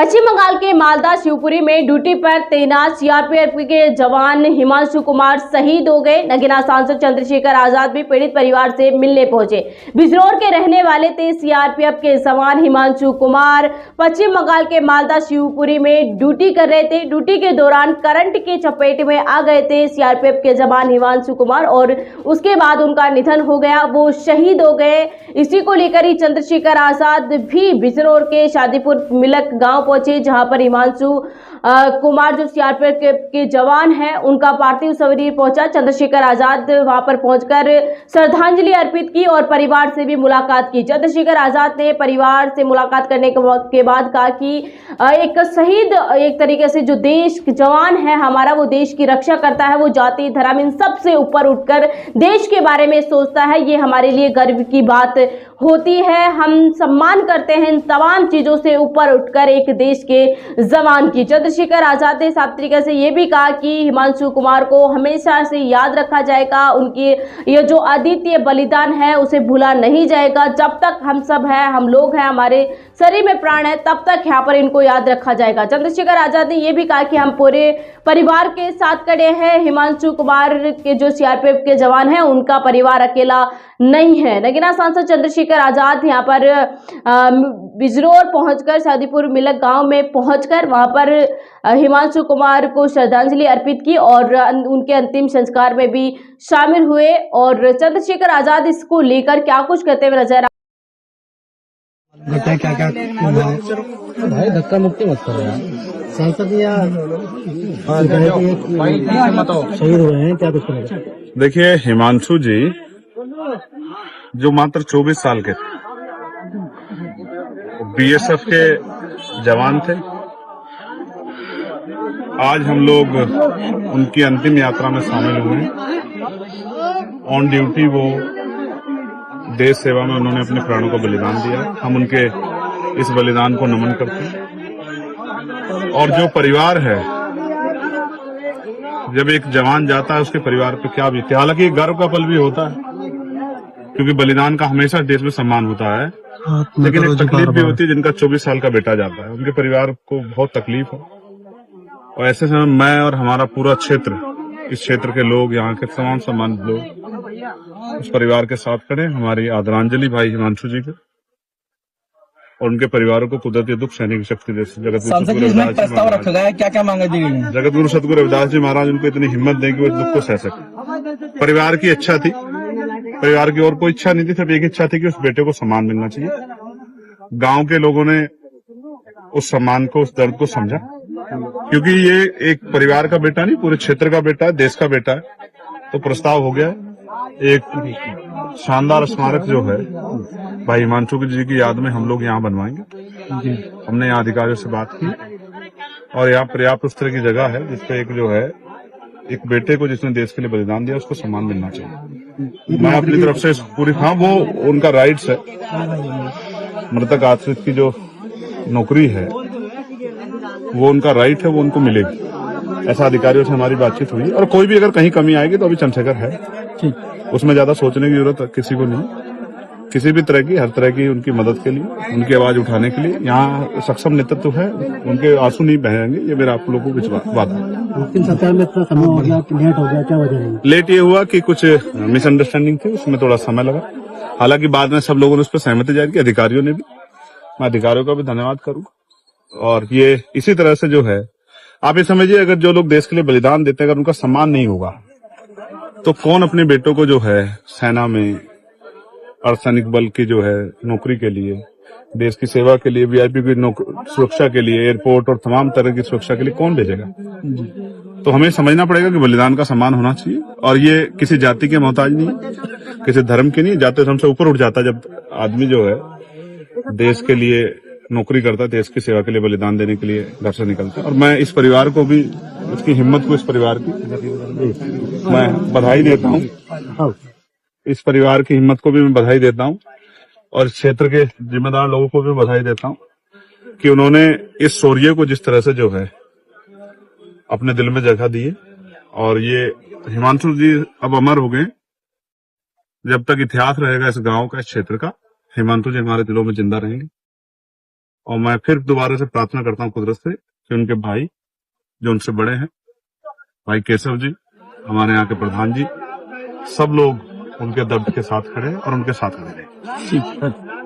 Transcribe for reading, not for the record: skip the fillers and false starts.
पश्चिम बंगाल के मालदा शिवपुरी में ड्यूटी पर तैनात सीआरपीएफ के जवान हिमांशु कुमार शहीद हो गए। नगीना सांसद चंद्रशेखर आजाद भी पीड़ित परिवार से मिलने पहुंचे। बिजनौर के रहने वाले थे सीआरपीएफ के जवान हिमांशु कुमार। पश्चिम बंगाल के मालदा शिवपुरी में ड्यूटी कर रहे थे। ड्यूटी के दौरान करंट की चपेट में आ गए थे सीआरपीएफ के जवान हिमांशु कुमार और उसके बाद उनका निधन हो गया, वो शहीद हो गए। इसी को लेकर ही चंद्रशेखर आजाद भी बिजनौर के शादीपुर मिलक गांव पहुंचे, जहां पर हिमांशु कुमार जो सीआरपीएफ के जवान हैं उनका पार्थिव शरीर पहुंचा। चंद्रशेखर आजाद वहां पर पहुंचकर श्रद्धांजलि अर्पित की और परिवार से भी मुलाकात की। चंद्रशेखर आजाद ने परिवार से मुलाकात करने के बाद कहा कि एक शहीद एक तरीके से जो देश जवान है हमारा, वो देश की रक्षा करता है, वो जाति धर्म इन सबसे ऊपर उठकर देश के बारे में सोचता है। ये हमारे लिए गर्व की बात होती है। हम सम्मान करते हैं इन तमाम चीजों से ऊपर उठकर एक देश के जवान की। चंद्रशेखर आजाद ने साफ तरीके से ये भी कहा कि हिमांशु कुमार को हमेशा से याद रखा जाएगा, उनकी ये जो अद्वितीय बलिदान है उसे भूला नहीं जाएगा। जब तक हम सब हैं, हम लोग हैं, हमारे शरीर में प्राण है, तब तक यहाँ पर इनको याद रखा जाएगा। चंद्रशेखर आजाद ने यह भी कहा कि हम पूरे परिवार के साथ खड़े हैं। हिमांशु कुमार के जो सीआरपीएफ के जवान हैं उनका परिवार अकेला नहीं है। नगीना सांसद चंद्रशेखर आजाद यहाँ पर बिजनौर पहुंचकर शादीपुर मिलक गांव में पहुंचकर वहां पर हिमांशु कुमार को श्रद्धांजलि अर्पित की और उनके अंतिम संस्कार में भी शामिल हुए। और चंद्रशेखर आजाद इसको लेकर क्या कुछ कहते हुए नजर क्या भाई धक्का मुक्की मत करो यार। सांसद या शहीद हुए हैं, क्या कुछ करेगा? देखिए, हिमांशु जी जो मात्र 24 साल के थे, बीएसएफ के जवान थे। आज हम लोग उनकी अंतिम यात्रा में शामिल हुए हैं। ऑन ड्यूटी वो देश सेवा में उन्होंने अपने प्राणों को बलिदान दिया। हम उनके इस बलिदान को नमन करते हैं। और जो परिवार है, जब एक जवान जाता है उसके परिवार पे क्या बीतती है। हालांकि गर्व का पल भी होता है क्योंकि बलिदान का हमेशा देश में सम्मान होता है, लेकिन एक तकलीफ भी होती है जिनका 24 साल का बेटा जाता है, उनके परिवार को बहुत तकलीफ है। और ऐसे समय मैं और हमारा पूरा क्षेत्र, इस क्षेत्र के लोग, यहाँ के तमाम सम्मानित लोग उस परिवार के साथ खड़े। हमारी आदरांजलि भाई हिमांशु जी को और उनके परिवारों को कुदरती दुख सहने की शक्ति दे। जगत गुरु सतगुरु रविदास जी महाराज उनको इतनी हिम्मत दें कि वो दुख को सह सके। परिवार की इच्छा थी, परिवार की और कोई इच्छा नहीं थी, सिर्फ एक इच्छा थी कि उस बेटे को सम्मान मिलना चाहिए। गांव के लोगों ने उस सम्मान को, उस दर्द को समझा, क्योंकि ये एक परिवार का बेटा नहीं, पूरे क्षेत्र का बेटा है, देश का बेटा है। तो प्रस्ताव हो गया एक शानदार स्मारक जो है भाई हिमांशु जी की याद में हम लोग यहाँ बनवाएंगे। हमने यहाँ अधिकारियों से बात की और यहाँ पर्याप्त उस तरह की जगह है जिसपे एक जो है एक बेटे को जिसने देश के लिए बलिदान दिया उसको सम्मान मिलना चाहिए। मैं अपनी तरफ से पूरी, हाँ वो उनका राइट्स है, मृतक आश्रित की जो नौकरी है वो उनका राइट है, वो उनको मिलेगी। ऐसा अधिकारियों से हमारी बातचीत हुई। और कोई भी अगर कहीं कमी आएगी तो अभी चंद्रशेखर है, उसमें ज्यादा सोचने की जरूरत किसी को नहीं। किसी भी तरह की, हर तरह की उनकी मदद के लिए, उनकी आवाज उठाने के लिए यहाँ सक्षम नेतृत्व है। उनके आंसू नहीं बहेंगे, ये मेरा आप लोगों को विश्वास बात है। सरकार में इतना समय हो गया, लेट हो गया, क्या वजह है? लेट ये हुआ कि कुछ मिसअंडरस्टैंडिंग थी, उसमें थोड़ा समय लगा। हालांकि बाद में सब लोगों ने उस पर सहमति जाहिर की, अधिकारियों ने भी। मैं अधिकारियों का भी धन्यवाद करूंगा। और ये इसी तरह से जो है, आप ये समझिए, अगर जो लोग देश के लिए बलिदान देते हैं अगर उनका सम्मान नहीं होगा तो कौन अपने बेटों को जो है सेना में, अर्धसैनिक बल की जो है नौकरी के लिए, देश की सेवा के लिए, वीआईपी की सुरक्षा के लिए, एयरपोर्ट और तमाम तरह की सुरक्षा के लिए कौन भेजेगा? तो हमें समझना पड़ेगा कि बलिदान का सम्मान होना चाहिए। और ये किसी जाति के मोहताज नहीं, किसी धर्म के नहीं, जाति धर्म से ऊपर उठ जाता है जब आदमी जो है देश के लिए नौकरी करता है, देश की सेवा के लिए बलिदान देने के लिए घर से निकलता है। और मैं इस परिवार को भी, उसकी हिम्मत को, इस परिवार की मैं बधाई देता हूँ। इस परिवार की हिम्मत को भी मैं बधाई देता हूँ और क्षेत्र के जिम्मेदार लोगों को भी बधाई देता हूँ कि उन्होंने इस शौर्य को जिस तरह से जो है अपने दिल में जगह दी है। और ये हिमांशु जी अब अमर हो गए। जब तक इतिहास रहेगा इस गांव का, इस क्षेत्र का, हिमांशु जी हमारे दिलों में जिंदा रहेंगे। और मैं फिर दोबारा से प्रार्थना करता हूँ कुदरत से कि उनके भाई जो उनसे बड़े हैं, भाई केशव जी, हमारे यहाँ के प्रधान जी, सब लोग उनके दर्द के साथ खड़े हैं और उनके साथ खड़े हैं।